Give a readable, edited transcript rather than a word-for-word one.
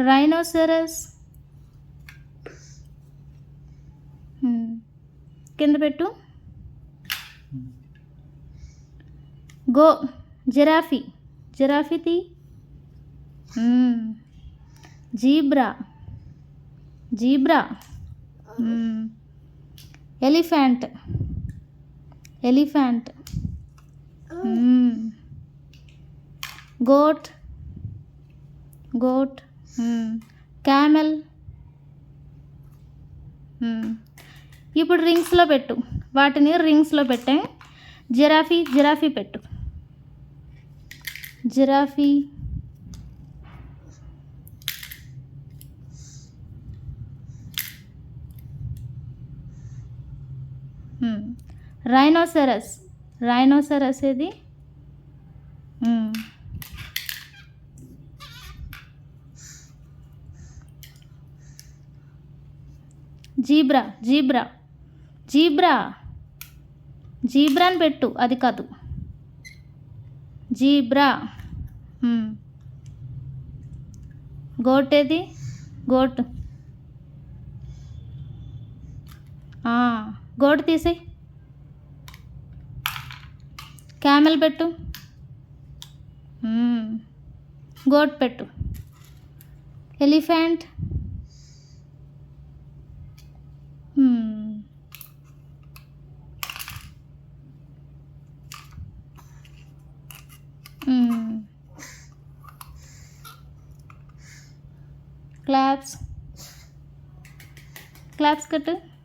Rhinoceros. కింద పెట్టు. Go. Giraffe. Giraffe తీ. Zebra. Zebra. Elephant. Elephant. Goat. Goat. Camel. ఇప్పుడు రింగ్స్లో పెట్టు. వాటిని రింగ్స్లో పెట్టే. జిరాఫీ. జిరాఫీ పెట్టు. జిరాఫీ. రైనోసరస్. రైనోసరస్ ఏది? జీబ్రా. జీబ్రా. జీబ్రా. జీబ్రాని పెట్టు, అది కాదు. జీబ్రా. గోట్ ఏది? గోట్. గోట్ తీసేయి. క్యామెల్ పెట్టు. గోట్ పెట్టు. ఎలిఫెంట్. క్లాప్స్. క్లాప్స్ కట్టు.